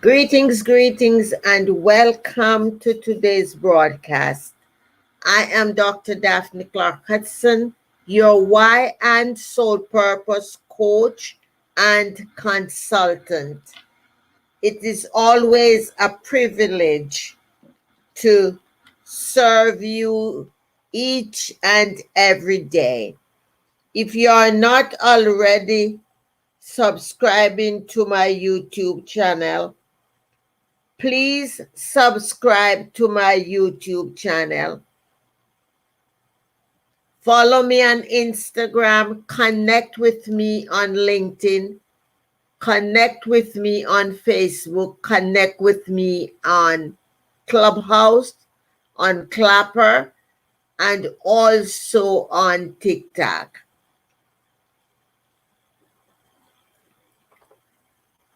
Greetings, greetings, and welcome to today's broadcast. I am Dr. Daphne Clarke-Hudson, your Why and Soul Purpose coach and consultant. It is always a privilege to serve you each and every day. If you are not already subscribing to my YouTube channel, please subscribe to my YouTube channel. Follow me on Instagram, connect with me on LinkedIn, connect with me on Facebook, connect with me on Clubhouse, on Clapper, and also on TikTok.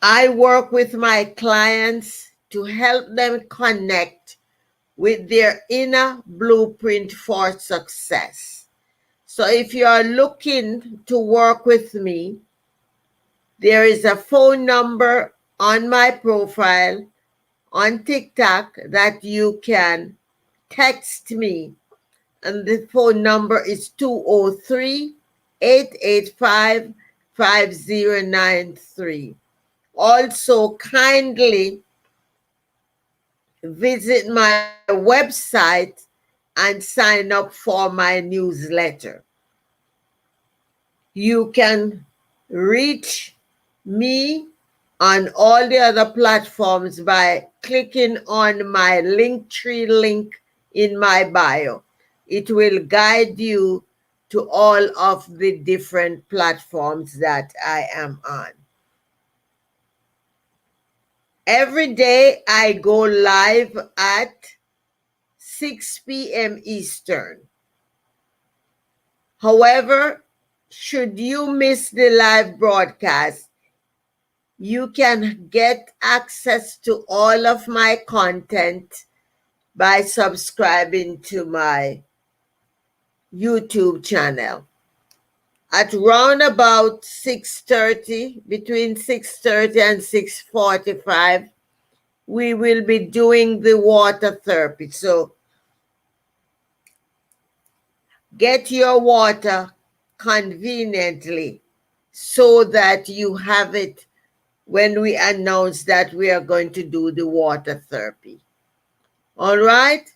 I work with my clients to help them connect with their inner blueprint for success. So if you are looking to work with me, there is a phone number on my profile on TikTok that you can text me. And the phone number is 203-885-5093. Also, kindly visit my website and sign up for my newsletter. You can reach me on all the other platforms by clicking on my Linktree link in my bio. It will guide you to all of the different platforms that I am on. Every day I go live at 6 p.m. Eastern. However, should you miss the live broadcast, you can get access to all of my content by subscribing to my YouTube channel. At round about 6:30, between 6:30 and 6:45, we will be doing the water therapy. So get your water conveniently so that you have it when we announce that we are going to do the water therapy. All right?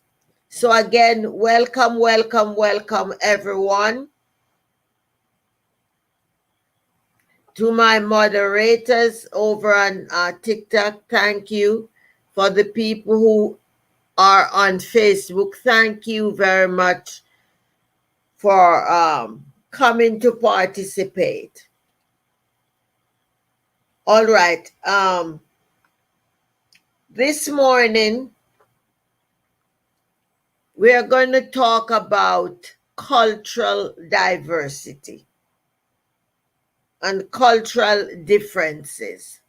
So again, welcome, welcome, welcome everyone. To my moderators over on TikTok, thank you. For the people who are on Facebook, thank you very much for coming to participate. All right. This morning, we are going to talk about cultural diversity and cultural differences.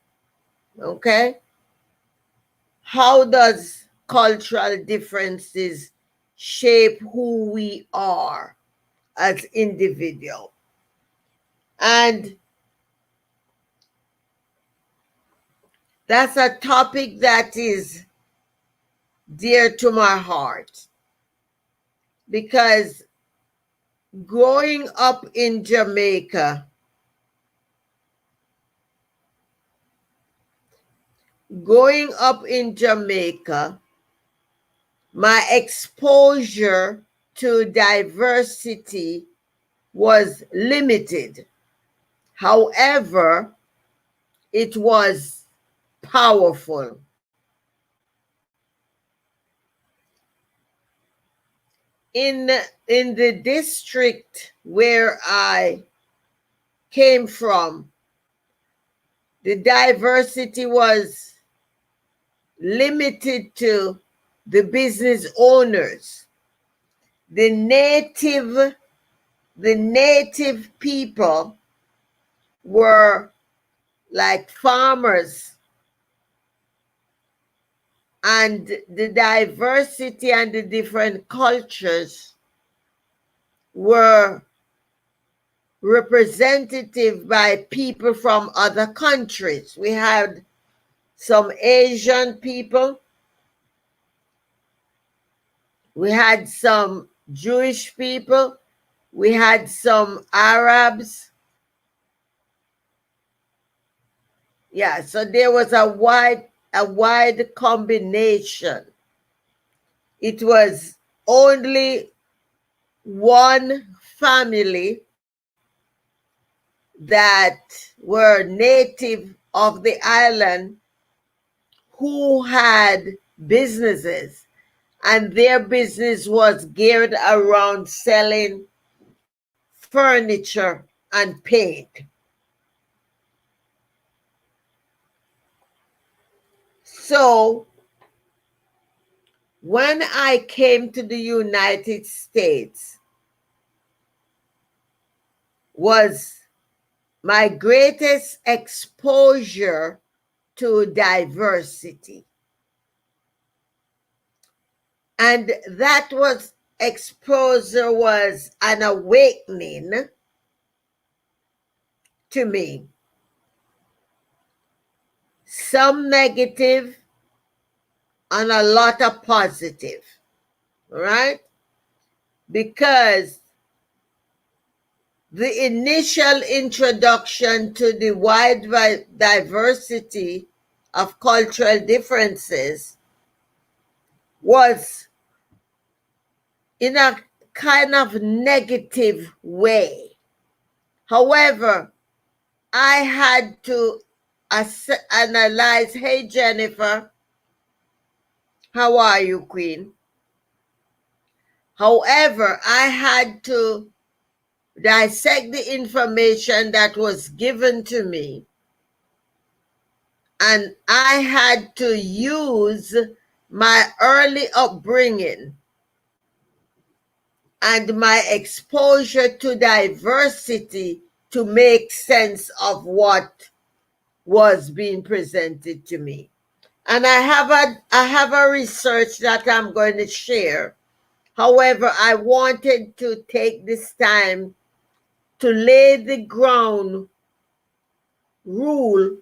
Okay? How does cultural differences shape who we are as individuals? And that's a topic that is dear to my heart because growing up in Jamaica, my exposure to diversity was limited. However, it was powerful. In the district where I came from, the diversity was limited to the business owners. The native people were like farmers, and the diversity and the different cultures were representative by people from other countries. We had some Asian people, we had some Jewish people, we had some Arabs. Yeah, so there was a wide combination. It was only one family that were native of the island who had businesses, and their business was geared around selling furniture and paint. So when I came to the United States was my greatest exposure to diversity. And that was exposure was an awakening to me. Some negative and a lot of positive, right? Because the initial introduction to the wide diversity of cultural differences was in a kind of negative way. However, I had to analyze, hey, Jennifer, how are you, Queen? However, I had to dissect the information that was given to me, and I had to use my early upbringing and my exposure to diversity to make sense of what was being presented to me. And I have a research that I'm going to share. However, I wanted to take this time to lay the ground rule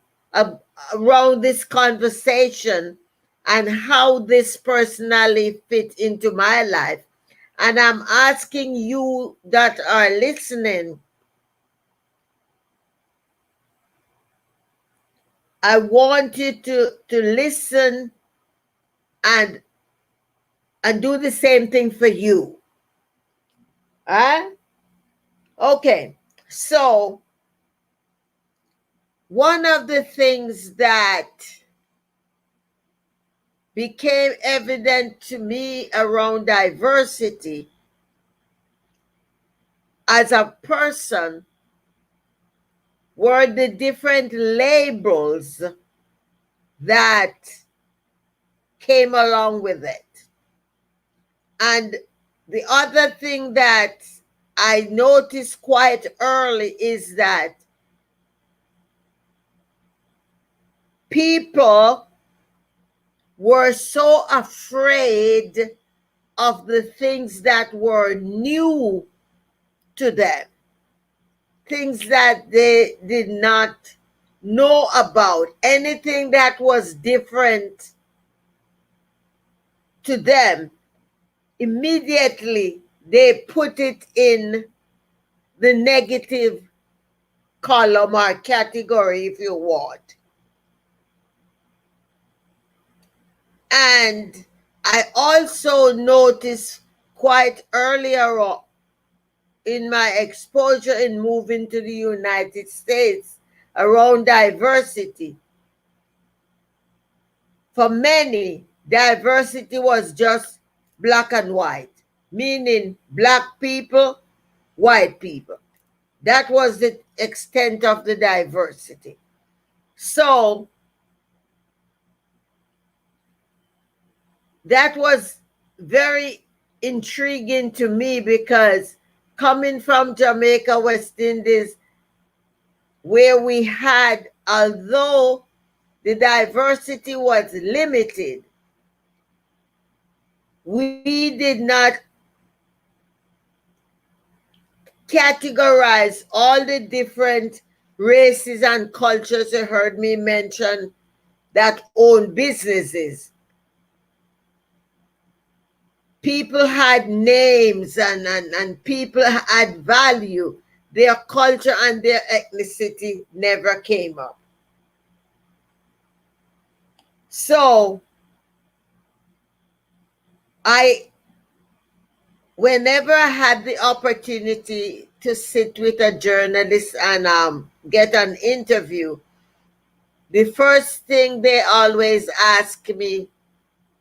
around this conversation and how this personally fit into my life. And I'm asking you that are listening, I want you to listen and do the same thing for you. Huh? Okay, so one of the things that became evident to me around diversity as a person were the different labels that came along with it. And the other thing that I noticed quite early is that people were so afraid of the things that were new to them, things that they did not know about, anything that was different to them. Immediately they put it in the negative column or category, if you want. And I also noticed quite earlier on in my exposure in moving to the United States around diversity. For many, diversity was just black and white, meaning black people, white people. That was the extent of the diversity. So that was very intriguing to me because coming from Jamaica, West Indies, where we had, although the diversity was limited, we did not categorize all the different races and cultures. You heard me mention that owned businesses. People had names and people had value. Their culture and their ethnicity never came up. So whenever I had the opportunity to sit with a journalist and get an interview, the first thing they always asked me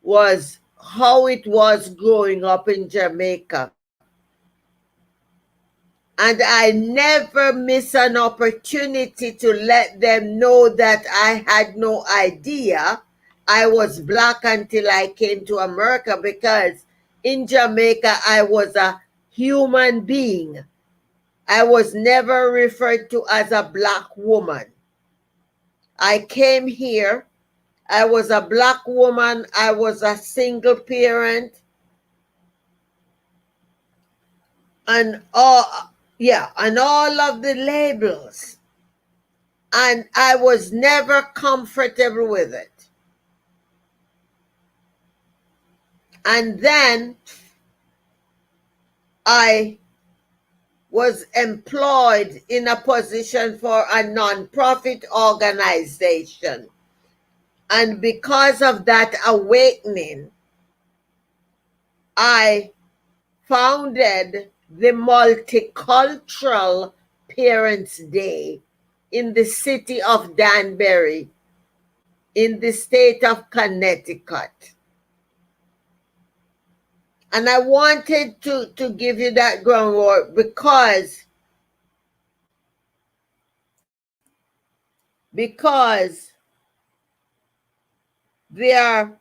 was how it was growing up in Jamaica. And I never miss an opportunity to let them know that I had no idea I was Black until I came to America, because in Jamaica I was a human being. I was never referred to as a Black woman. I came here, I was a Black woman, I was a single parent, and all of the labels. And I was never comfortable with it. And then I was employed in a position for a nonprofit organization. And because of that awakening, I founded the Multicultural Parents' Day in the city of Danbury, in the state of Connecticut. And I wanted to give you that groundwork because they are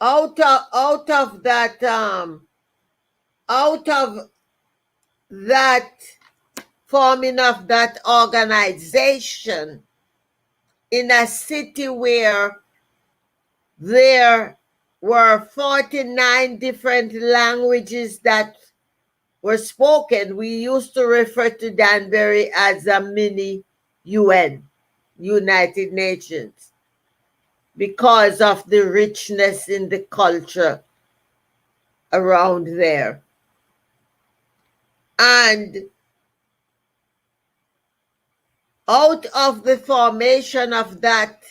out of that forming of that organization in a city where there were 49 different languages that were spoken. We used to refer to Danbury as a mini UN, United Nations, because of the richness in the culture around there. And out of the formation of that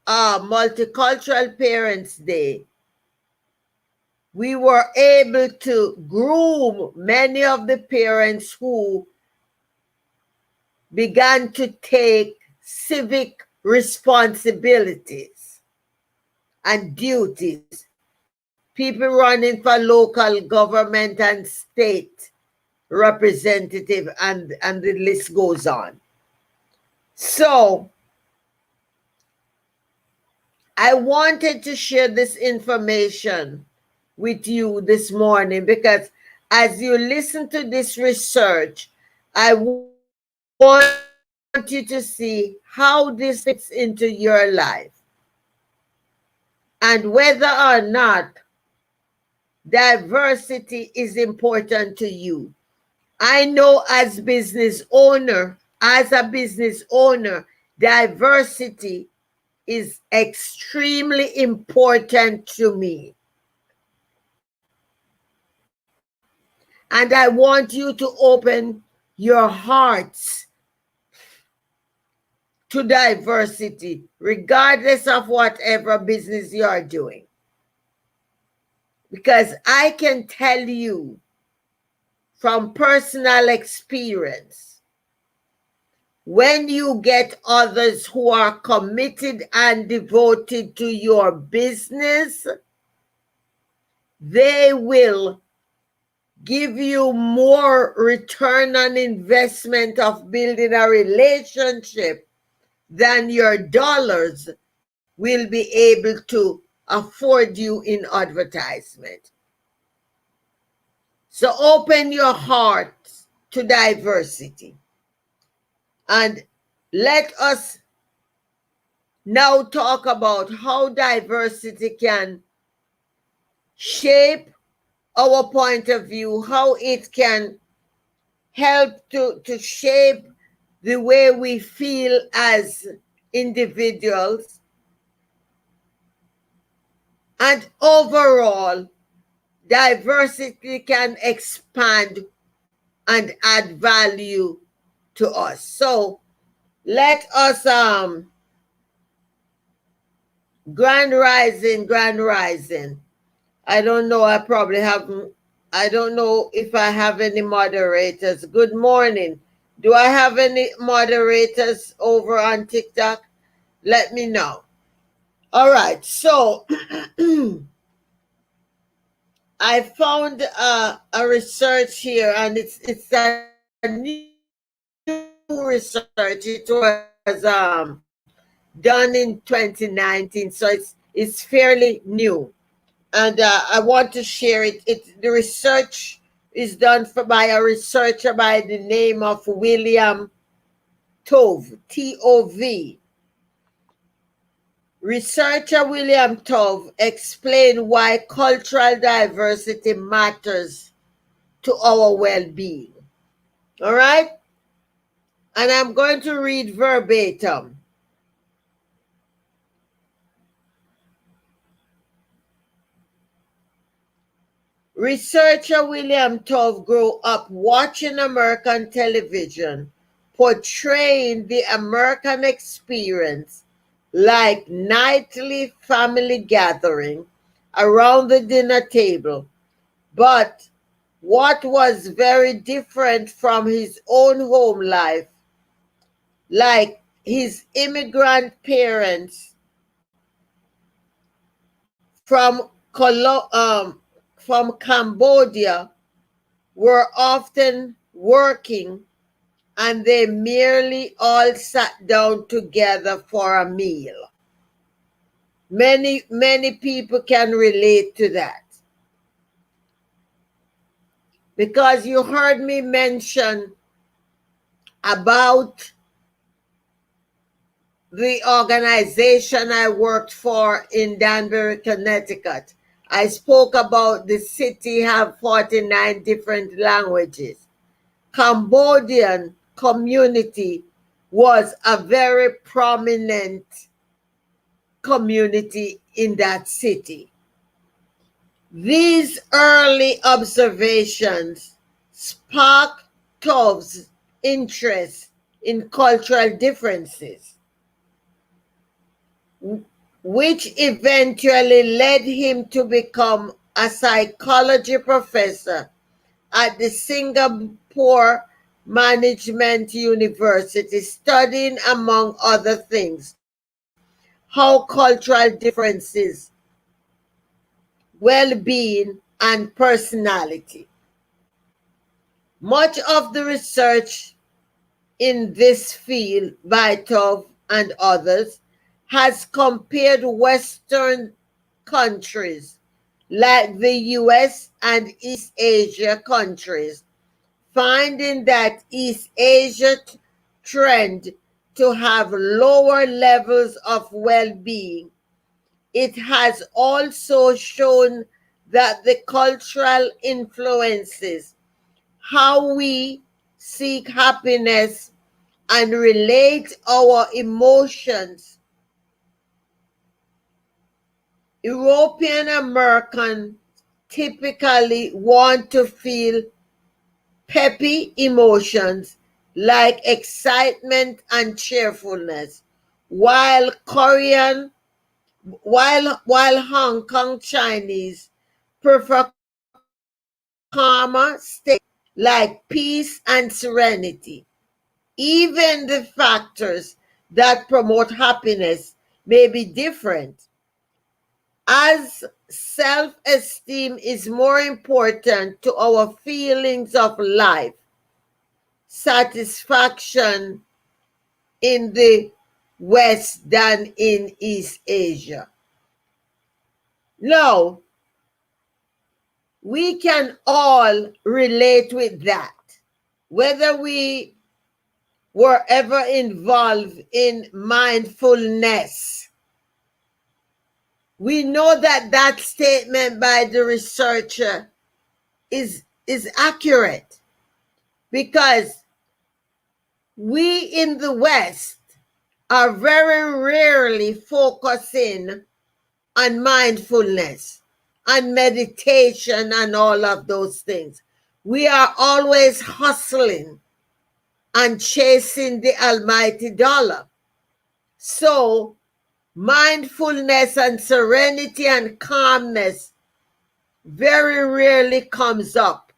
Multicultural Parents' Day, we were able to groom many of the parents who began to take civic responsibilities and duties. People running for local government and state representative, and the list goes on. So I wanted to share this information with you this morning because as you listen to this research, I want you to see how this fits into your life and whether or not diversity is important to you. I know as a business owner, diversity is extremely important to me. And I want you to open your hearts to diversity, regardless of whatever business you are doing. Because I can tell you from personal experience, when you get others who are committed and devoted to your business, they will give you more return on investment of building a relationship than your dollars will be able to afford you in advertisement. So open your heart to diversity. And let us now talk about how diversity can shape our point of view, how it can help to shape the way we feel as individuals, and overall, diversity can expand and add value to us. So let us grand rising, grand rising. I don't know, I don't know if I have any moderators. Good morning. Do I have any moderators over on TikTok? Let me know. All right, so I found a research here, and it's a new research. It was done in 2019, so it's fairly new, and I want to share it. The research is done by a researcher by the name of William Tove, Tov. Researcher William Tove explained why cultural diversity matters to our well-being. All right? And I'm going to read verbatim. Researcher William Tove grew up watching American television, portraying the American experience like nightly family gathering around the dinner table. But what was very different from his own home life, like his immigrant parents from from Cambodia were often working, and they merely all sat down together for a meal. Many people can relate to that, because you heard me mention about the organization I worked for in Danbury, Connecticut. I spoke about the city have 49 different languages. Cambodian community was a very prominent community in that city. These early observations sparked Tove's interest in cultural differences, which eventually led him to become a psychology professor at the Singapore Management University, studying, among other things, how cultural differences, well-being, and personality. Much of the research in this field by Tove and others has compared Western countries like the US and East Asia countries, finding that East Asia trend to have lower levels of well-being. It has also shown that the cultural influences how we seek happiness and relate our emotions. European Americans typically want to feel peppy emotions like excitement and cheerfulness, while Hong Kong Chinese prefer calmer states like peace and serenity. Even the factors that promote happiness may be different, as self-esteem is more important to our feelings of life satisfaction in the West than in East Asia. Now, we can all relate with that, whether we were ever involved in mindfulness. We know that that statement by the researcher is accurate, because we in the West are very rarely focusing on mindfulness, on meditation, and all of those things. We are always hustling and chasing the almighty dollar. So, mindfulness and serenity and calmness very rarely comes up.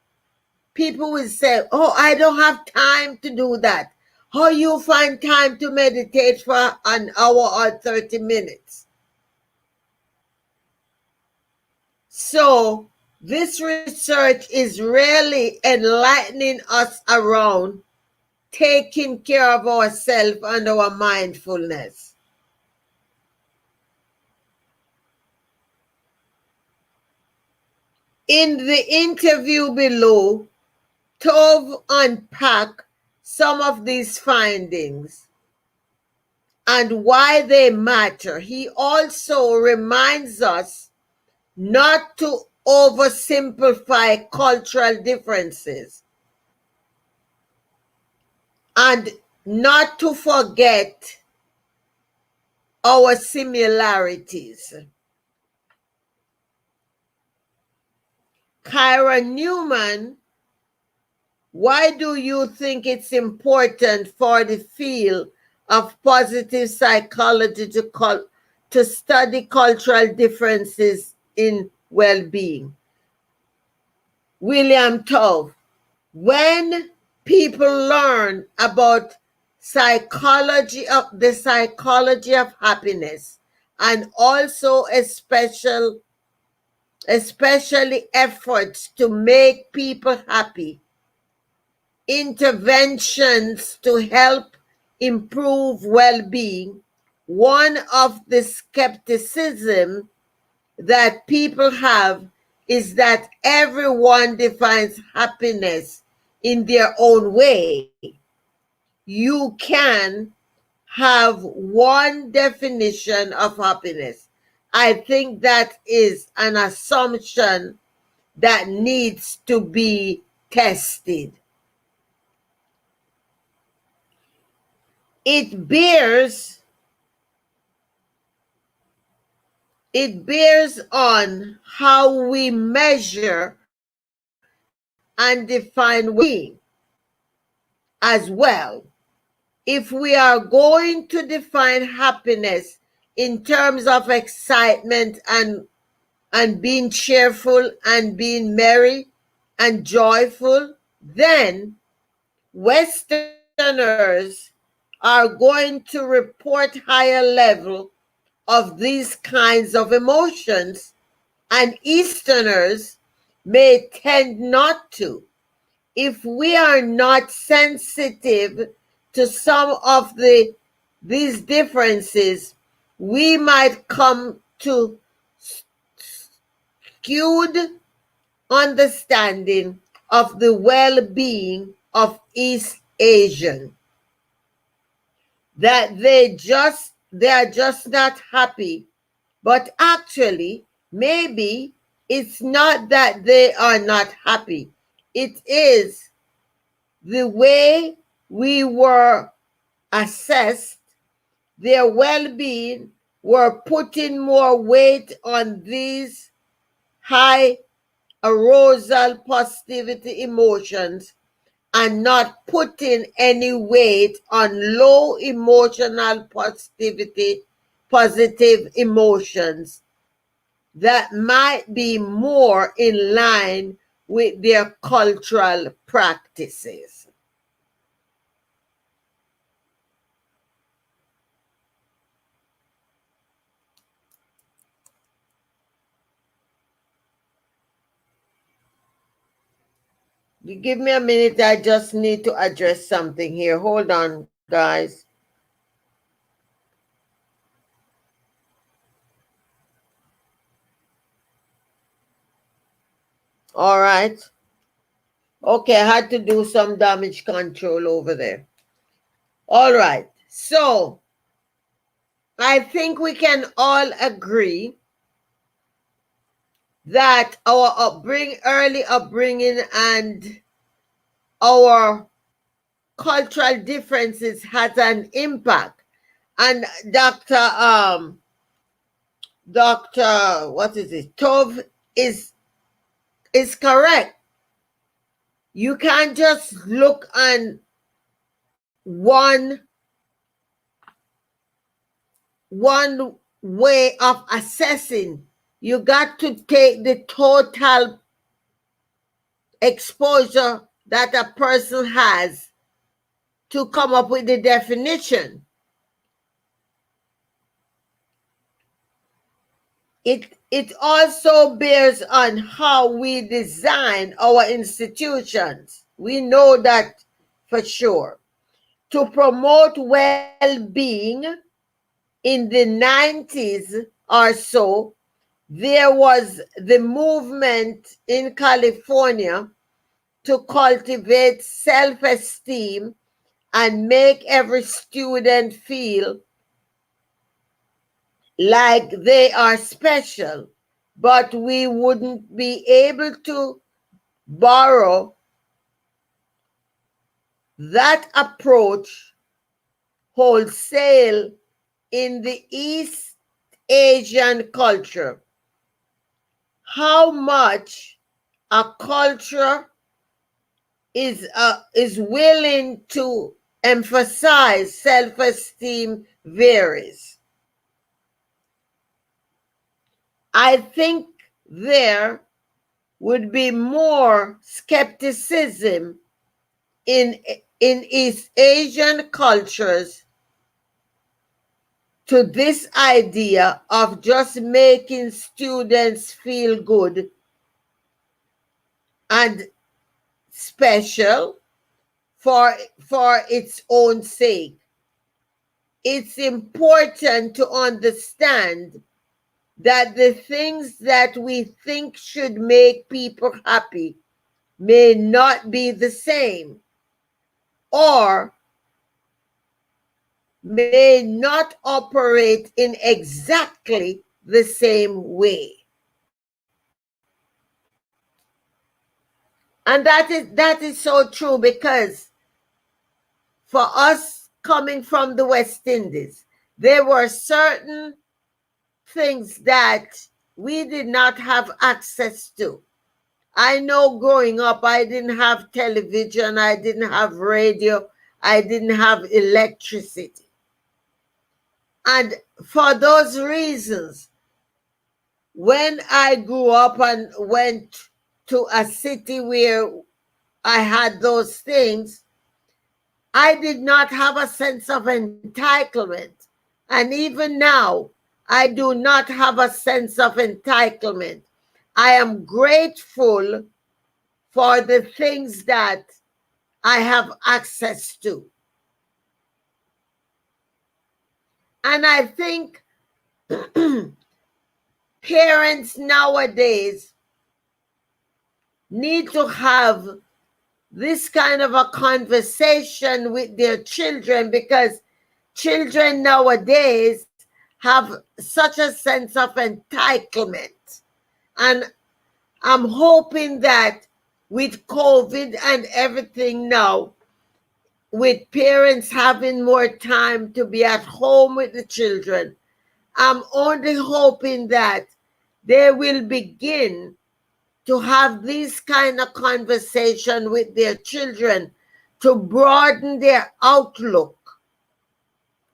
People will say, "Oh, I don't have time to do that." How you find time to meditate for an hour or 30 minutes? So, this research is really enlightening us around taking care of ourselves and our mindfulness. In the interview below, Tove unpacked some of these findings and why they matter. He also reminds us not to oversimplify cultural differences and not to forget our similarities. Kyra Newman, why do you think it's important for the field of positive psychology to study cultural differences in well-being? William Tove, when people learn about the psychology of happiness and also especially efforts to make people happy, interventions to help improve well-being, one of the skepticism that people have is that everyone defines happiness in their own way. You can have one definition of happiness. I think that is an assumption that needs to be tested. It bears on how we measure and define well-being as well. If we are going to define happiness in terms of excitement and being cheerful and being merry and joyful, then Westerners are going to report higher level of these kinds of emotions, and Easterners may tend not to. If we are not sensitive to some of these differences, we might come to skewed understanding of the well-being of East Asian. That they are just not happy, but actually maybe it's not that they are not happy. It is the way we were assessed, their well-being, were putting more weight on these high arousal positivity emotions and not putting any weight on low emotional positive emotions that might be more in line with their cultural practices. You give me a minute, I just need to address something here. Hold on, guys. All right. Okay, I had to do some damage control over there. All right. So, I think we can all agree that our early upbringing and our cultural differences has an impact. And Dr. What is it? Tove is correct. You can't just look on one way of assessing. You got to take the total exposure that a person has to come up with the definition. It also bears on how we design our institutions. We know that for sure. To promote well-being in the 90s or so, there was the movement in California to cultivate self-esteem and make every student feel like they are special, but we wouldn't be able to borrow that approach wholesale in the East Asian culture. How much a culture is willing to emphasize self-esteem varies. I think there would be more skepticism in East Asian cultures to this idea of just making students feel good and special for its own sake. It's important to understand that the things that we think should make people happy may not be the same or may not operate in exactly the same way. And that is so true, because for us coming from the West Indies, there were certain things that we did not have access to. I know growing up, I didn't have television, I didn't have radio, I didn't have electricity. And for those reasons, when I grew up and went to a city where I had those things, I did not have a sense of entitlement. And even now, I do not have a sense of entitlement. I am grateful for the things that I have access to. And I think parents nowadays need to have this kind of a conversation with their children, because children nowadays have such a sense of entitlement. And I'm hoping that with COVID and everything now, with parents having more time to be at home with the children, I'm only hoping that they will begin to have this kind of conversation with their children to broaden their outlook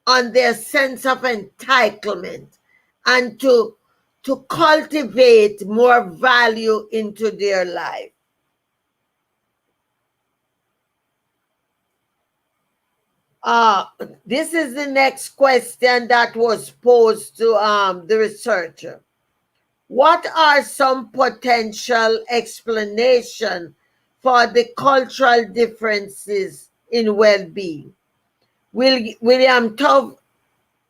on their sense of entitlement and to cultivate more value into their life. This is the next question that was posed to the researcher. What are some potential explanations for the cultural differences in well-being? William Tove's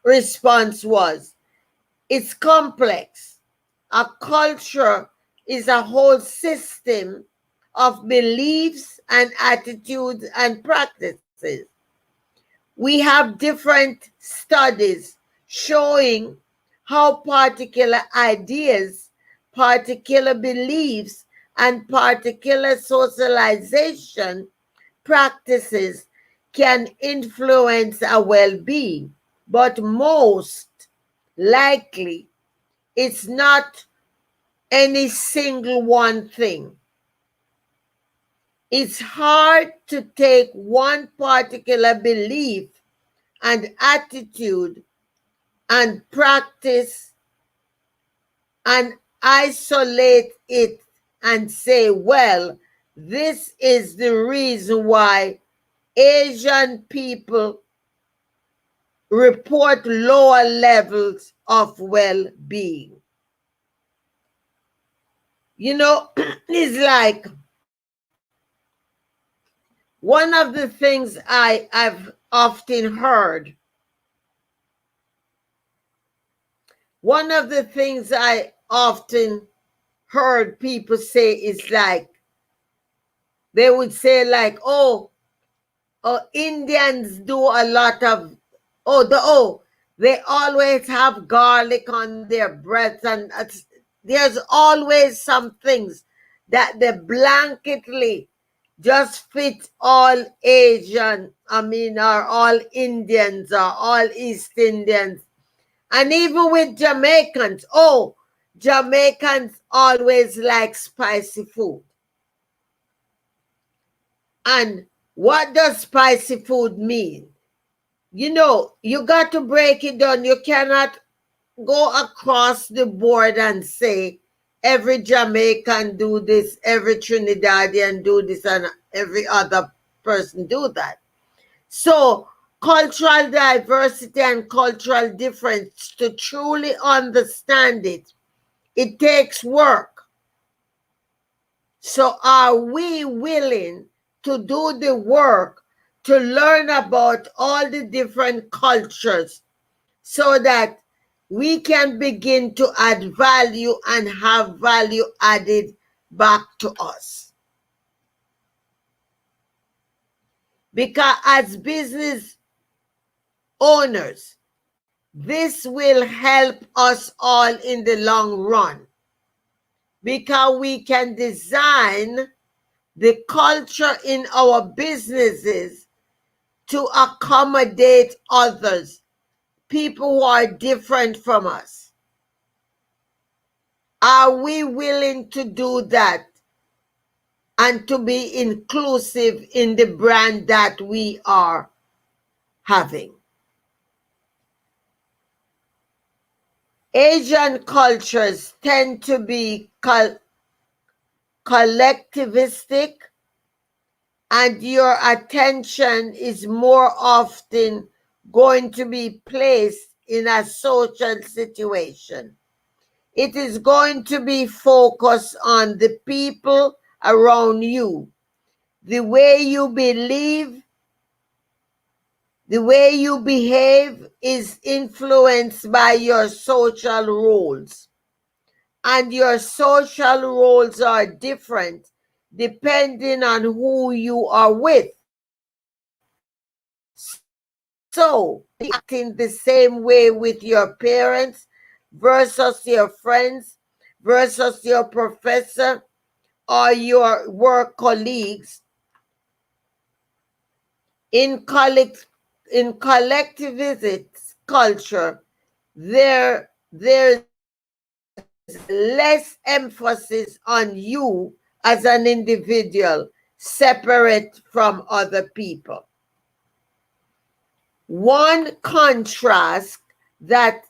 response was, it's complex. A culture is a whole system of beliefs and attitudes and practices. We have different studies showing how particular ideas, particular beliefs, and particular socialization practices can influence our well-being, but most likely it's not any single one thing. It's hard to take one particular belief and attitude and practice and isolate it and say, well, this is the reason why Asian people report lower levels of well-being. You know, it's like one of the things I've often heard, one of the things I often heard people say is like, they would say like, Indians do a lot of, they always have garlic on their breath, and there's always some things that they blanketly just fit all Asian, or all Indians or all East Indians. And even with Jamaicans, Jamaicans always like spicy food. And what does spicy food mean? You know, you got to break it down. You cannot go across the board and say every Jamaican do this, every Trinidadian do this, and every other person do that. So cultural diversity and cultural difference, to truly understand it, it takes work. So are we willing to do the work to learn about all the different cultures so that we can begin to add value and have value added back to us? Because as business owners, this will help us all in the long run, because we can design the culture in our businesses to accommodate others, people who are different from us. Are we willing to do that and to be inclusive in the brand that we are having? Asian cultures tend to be collectivistic, and your attention is more often going to be placed in a social situation. It is going to be focused on the people around you. The way you believe, the way you behave is influenced by your social roles. And your social roles are different depending on who you are with. So, acting the same way with your parents versus your friends versus your professor or your work colleagues. In collectivist culture, there's less emphasis on you as an individual separate from other people. One contrast that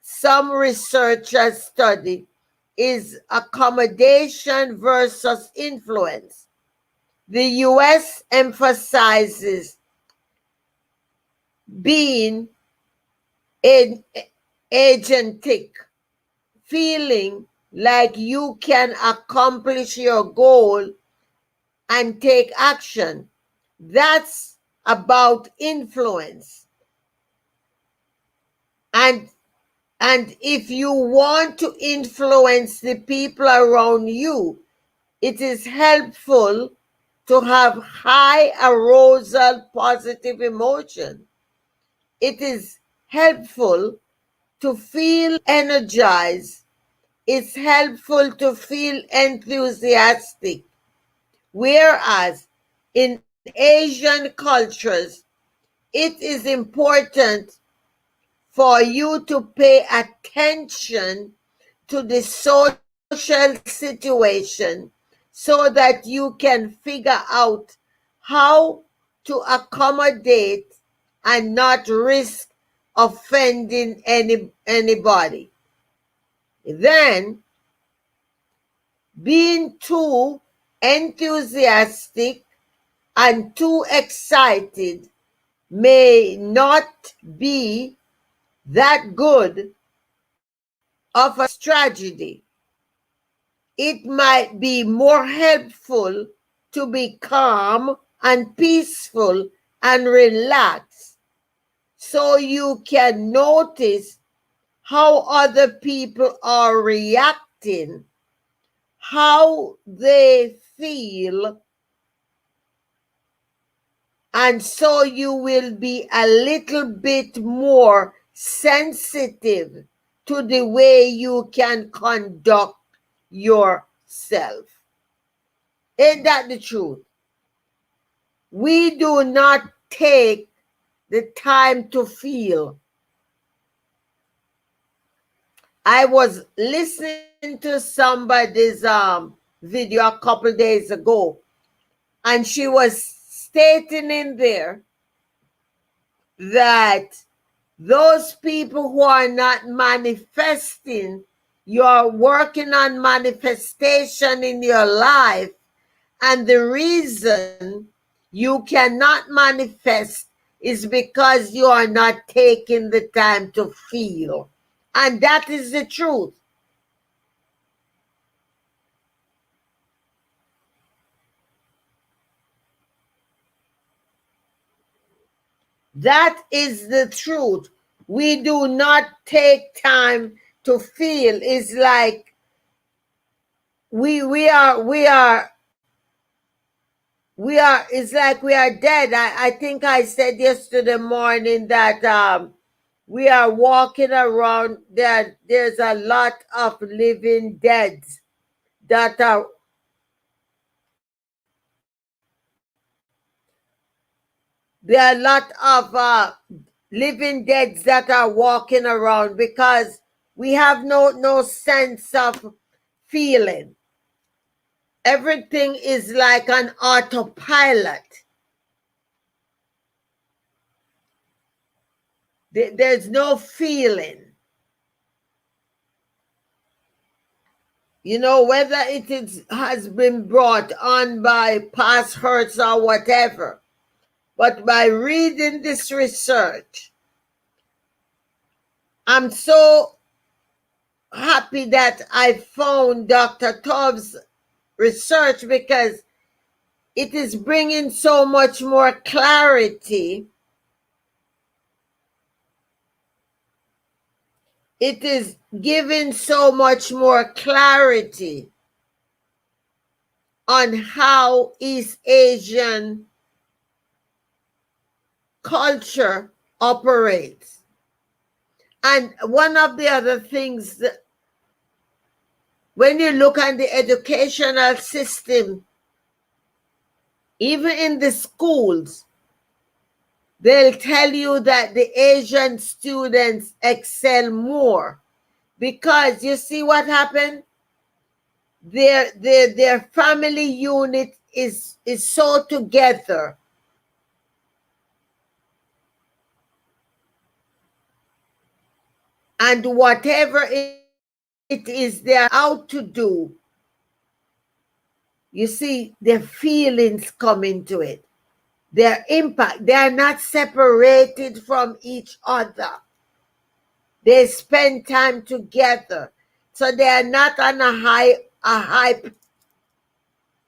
some researchers study is accommodation versus influence. The US emphasizes being agentic, feeling like you can accomplish your goal and take action. That's about influence. And if you want to influence the people around you, it is helpful to have high arousal positive emotion. It is helpful to feel energized. It's helpful to feel enthusiastic. Whereas in Asian cultures, it is important for you to pay attention to the social situation so that you can figure out how to accommodate and not risk offending anybody. Then, being too enthusiastic and too excited may not be that good of a strategy. It might be more helpful to be calm and peaceful and relaxed so you can notice how other people are reacting, how they feel, and so you will be a little bit more sensitive to the way you can conduct yourself. Ain't that the truth? We do not take the time to feel. I was listening to somebody's video a couple days ago, and she was stating in there that those people who are not manifesting, you're working on manifestation in your life, and the reason you cannot manifest is because you are not taking the time to feel. And that is the truth. That is the truth. We do not take time to feel. It's like it's like we are dead. I think I said yesterday morning that we are walking around that there's a lot of living deads that are there are a lot of living deads that are walking around because we have no sense of feeling. Everything is like an autopilot. There's no feeling. You know, whether has been brought on by past hurts or whatever. But by reading this research, I'm so happy that I found Dr. Tubbs' research because it is bringing so much more clarity. It is giving so much more clarity on how East Asian culture operates. And one of the other things that when you look at the educational system, even in the schools, they'll tell you that the Asian students excel more because you see what happened? Their family unit is so together. And whatever it is they're out to do, you see their feelings come into it. Their impact, they are not separated from each other. They spend time together. So they are not on a hype.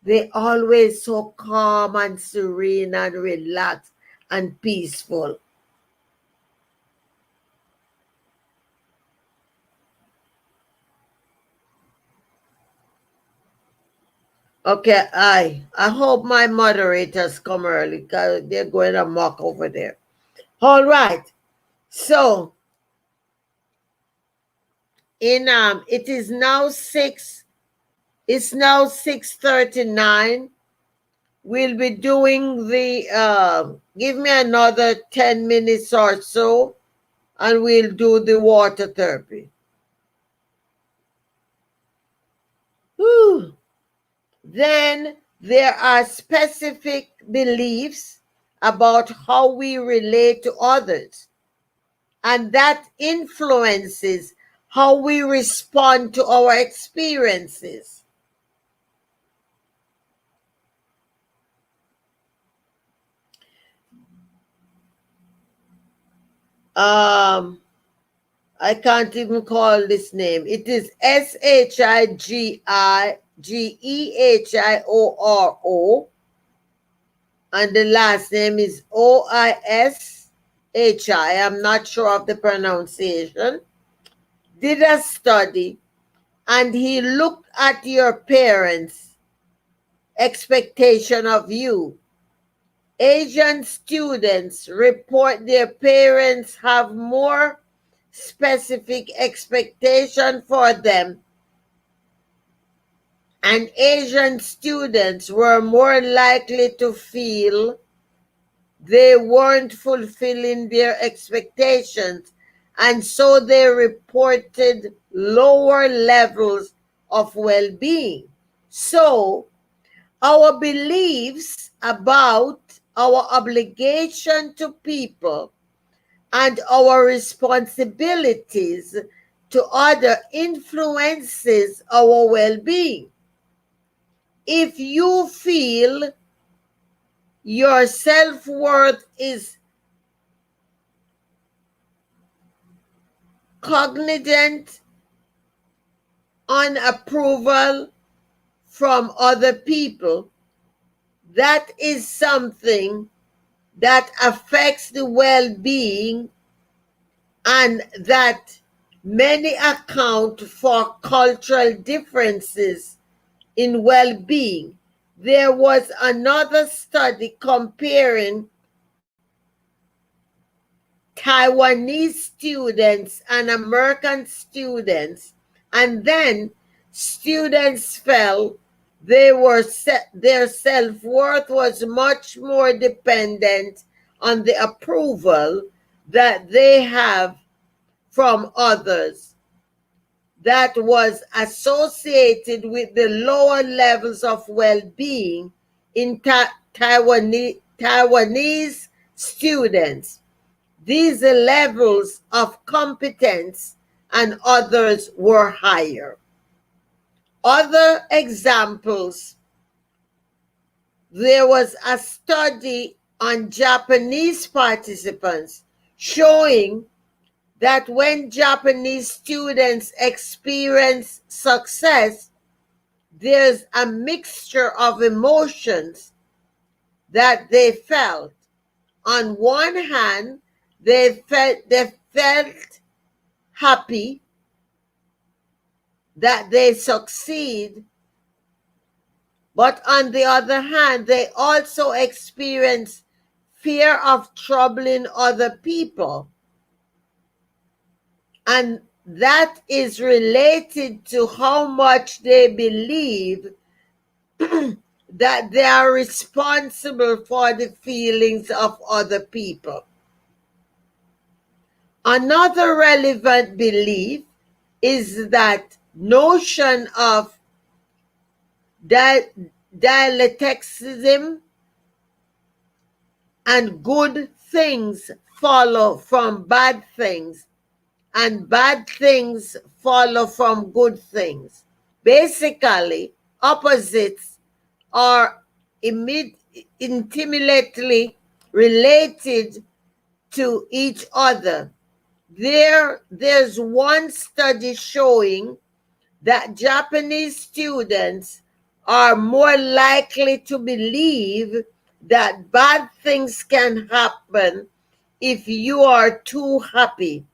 They always so calm and serene and relaxed and peaceful. Okay, I hope my moderators come early because they're going amok over there. All right. So it's now 6:39. we'll be doing the, give me another 10 minutes or so, and we'll do the water therapy. Whew. Then there are specific beliefs about how we relate to others, and that influences how we respond to our experiences. Um, I can't even call this name. It is Shigihioro, and the last name is Oishi. I'm not sure of the pronunciation. Did a study, and he looked at your parents' expectation of you. Asian students report their parents have more specific expectation for them, and Asian students were more likely to feel they weren't fulfilling their expectations, and so they reported lower levels of well-being. So our beliefs about our obligation to people and our responsibilities to other influences our well-being. If you feel your self-worth is cognizant on approval from other people, that is something that affects the well-being, and that many account for cultural differences in well-being. There was another study comparing Taiwanese students and American students, and then students felt their self-worth was much more dependent on the approval that they have from others, that was associated with the lower levels of well-being in Taiwanese students. These levels of competence and others were higher. Other examples: there was a study on Japanese participants showing that when Japanese students experience success, there's a mixture of emotions that they felt. On one hand, they felt happy that they succeed, but on the other hand, they also experience fear of troubling other people. And that is related to how much they believe that they are responsible for the feelings of other people. Another relevant belief is that notion of dialecticism, and good things follow from bad things, and bad things follow from good things. Basically, opposites are intimately related to each other. There's one study showing that Japanese students are more likely to believe that bad things can happen if you are too happy.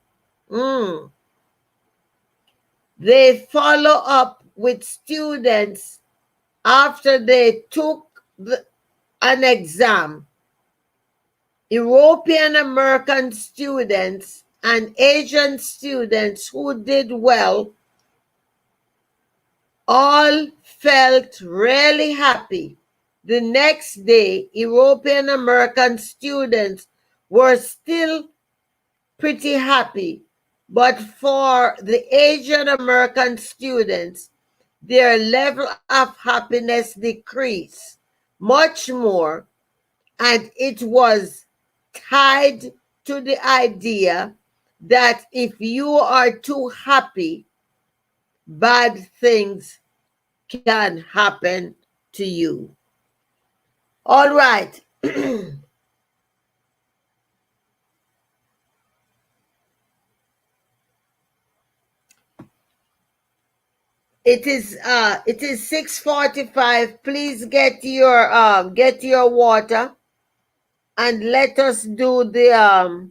They follow up with students after they took an exam. European American students and Asian students who did well all felt really happy The next day, European American students were still pretty happy, but for the Asian American students, their level of happiness decreased much more, and it was tied to the idea that if you are too happy, bad things can happen to you. All right. It is 6:45. Please get your water, and let us do the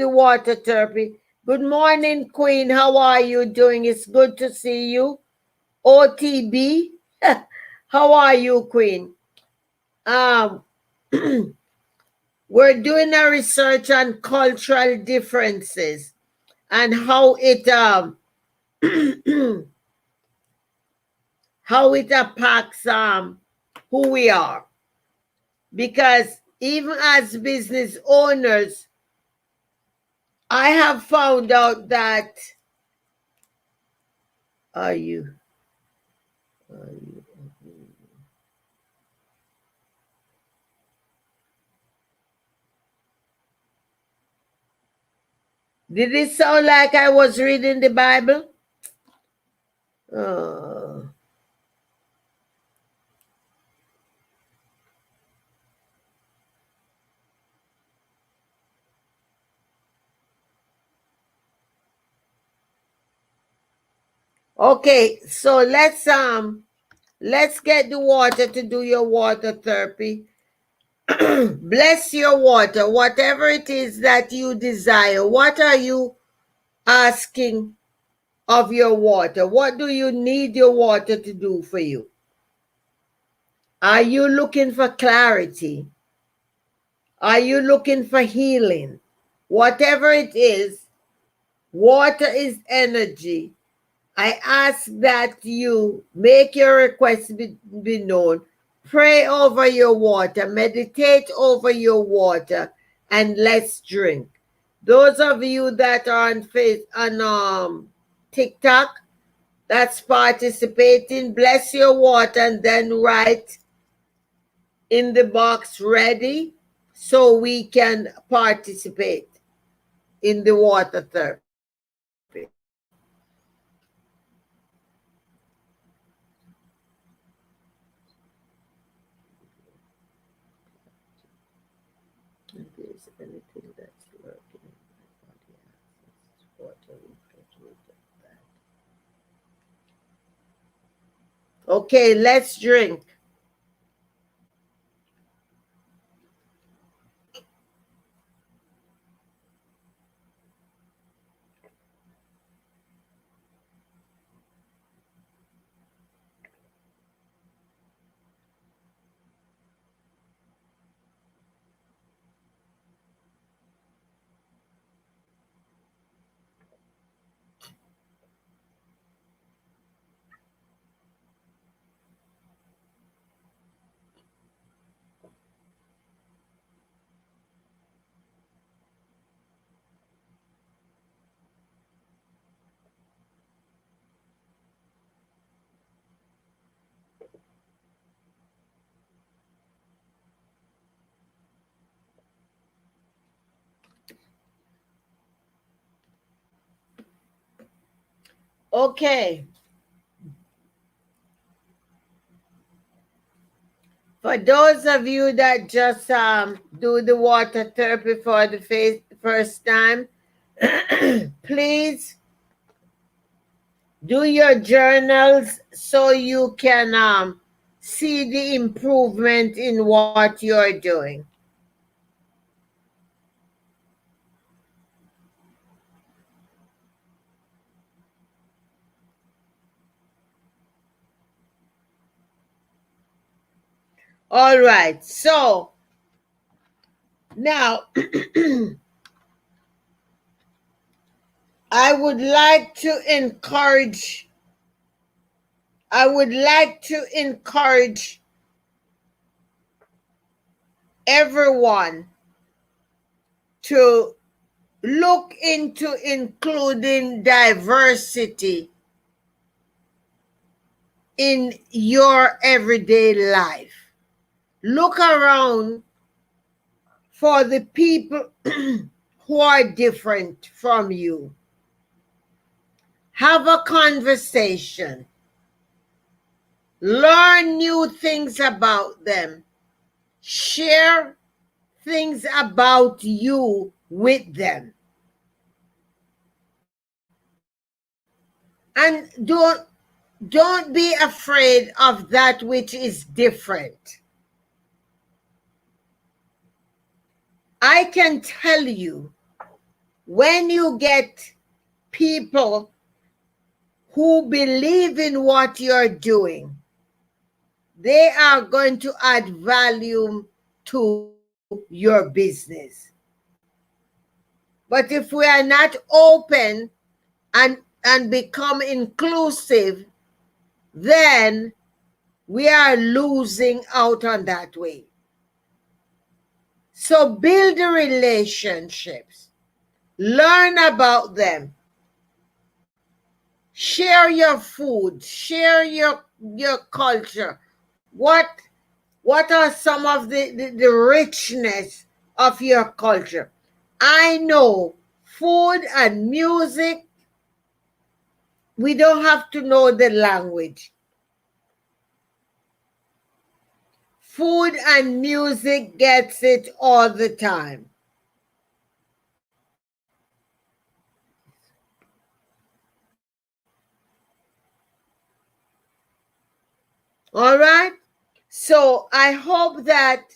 water therapy. Good morning, Queen. How are you doing? It's good to see you. OTB. How are you, Queen? Um we're doing a research on cultural differences and how it how it impacts who we are. Because even as business owners, I have found out that are you are you did it sound like I was reading the Bible? Oh. Okay, so let's get the water to do your water therapy. Bless your water, whatever it is that you desire. What are you asking of your water? What do you need your water to do for you? Are you looking for clarity? Are you looking for healing? Whatever it is, water is energy. I ask that you make your request be known. Pray over your water, meditate over your water, and let's drink. Those of you that are on TikTok, that's participating, bless your water and then write in the box ready so we can participate in the water therapy. If there's anything that's lurking in my body, access water will get rid of that. Okay, let's drink. Okay, for those of you that just do the water therapy for the first time, please do your journals so you can see the improvement in what you're doing. All right, so now I would like to encourage I would like to encourage everyone to look into including diversity in your everyday life. Look around for the people who are different from you. Have a conversation. Learn new things about them. Share things about you with them. And don't be afraid of that which is different. I can tell you, when you get people who believe in what you're doing, they are going to add value to your business. But if we are not open and become inclusive, then we are losing out on that way. So build the relationships, learn about them, share your food, share your culture. What are some of the richness of your culture? I know food and music, we don't have to know the language. Food and music gets it all the time. All right? So I hope that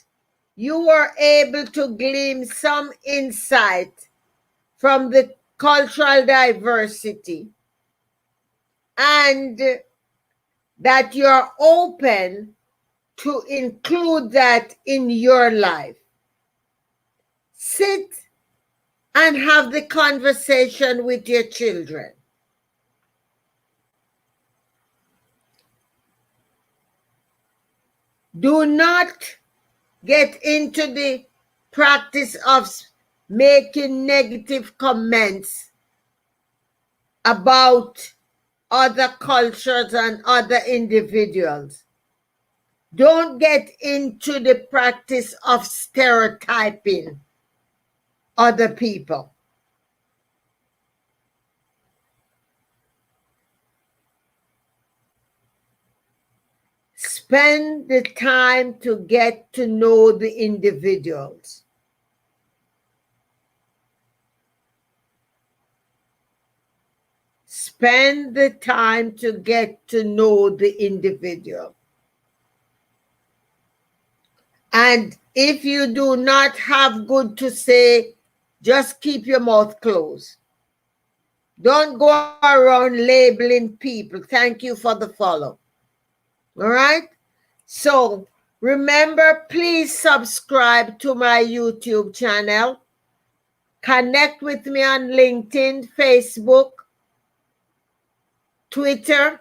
you were able to glean some insight from the cultural diversity, and that you're open to include that in your life. Sit and have the conversation with your children. Do not get into the practice of making negative comments about other cultures and other individuals. Don't get into the practice of stereotyping other people. Spend the time to get to know the individuals. Spend the time to get to know the individual. And if you do not have good to say, just keep your mouth closed. Don't go around labeling people. Thank you for the follow. All right? So remember, please subscribe to my YouTube channel. Connect with me on LinkedIn, Facebook, Twitter,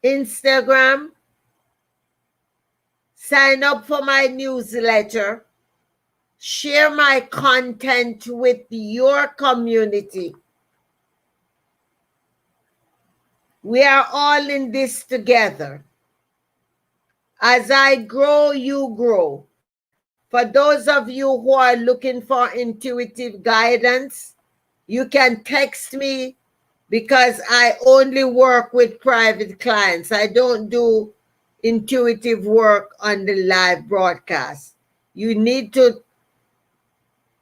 Instagram. Sign up for my newsletter. Share my content with your community. We are all in this together. As I grow, you grow. For those of you who are looking for intuitive guidance, you can text me, because I only work with private clients. I don't do intuitive work on the live broadcast. You need to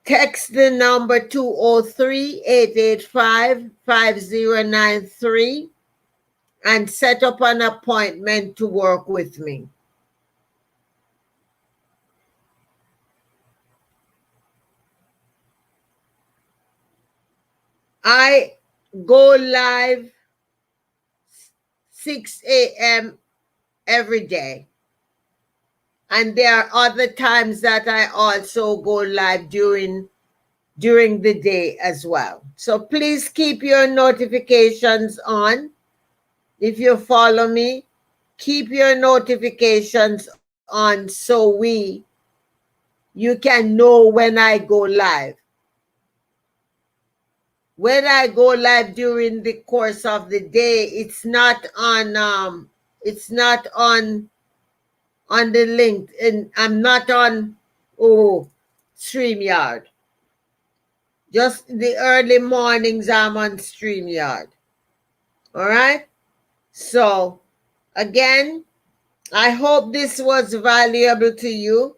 text the number 203-885-5093 and set up an appointment to work with me. I go live 6 a.m. every day. And there are other times that I also go live during the day as well. So please keep your notifications on. If you follow me, keep your notifications on so you can know when I go live. When I go live during the course of the day, it's not on the link, and I'm not on StreamYard. Just the early mornings I'm on StreamYard. All right? So, again, I hope this was valuable to you.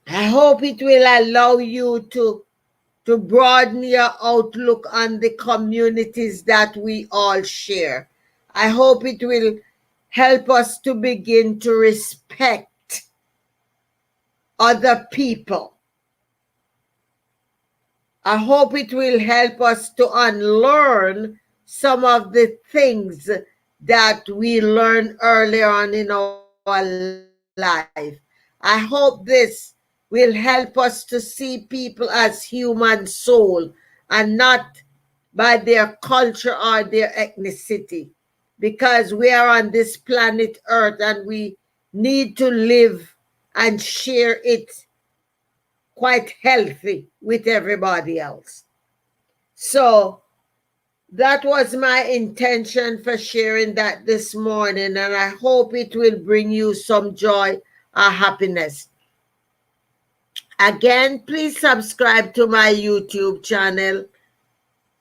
I hope it will allow you to broaden your outlook on the communities that we all share. I hope it will help us to begin to respect other people. I hope it will help us to unlearn some of the things that we learned earlier on in our life. I hope this will help us to see people as human soul and not by their culture or their ethnicity, because we are on this planet Earth and we need to live and share it quite healthy with everybody else. So that was my intention for sharing that this morning, and I hope it will bring you some joy or happiness. Again, please subscribe to my YouTube channel.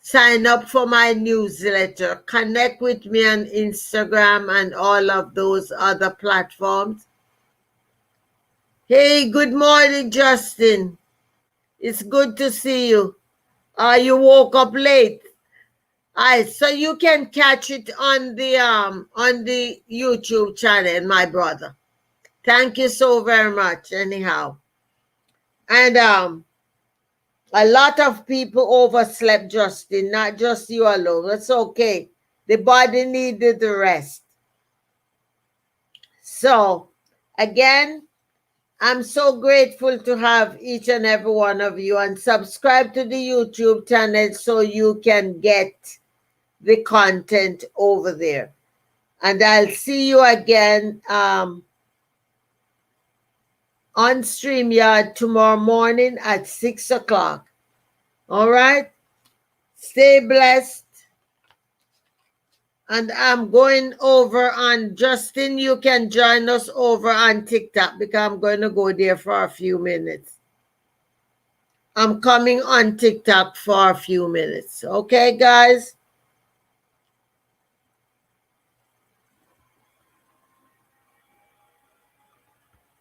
Sign up for my newsletter. Connect with me on Instagram and all of those other platforms. Hey, good morning, Justin. It's good to see you. You woke up late. So you can catch it on the YouTube channel, my brother. Thank you so very much, anyhow. And a lot of people overslept, Justin, not just you alone. That's okay. The body needed the rest. So, again, I'm so grateful to have each and every one of you, and subscribe to the YouTube channel so you can get the content over there. And I'll see you again on StreamYard tomorrow morning at 6 o'clock. All right? Stay blessed. And I'm going over on Justin. You can join us over on TikTok because I'm going to go there for a few minutes. I'm coming on TikTok for a few minutes. Okay, guys?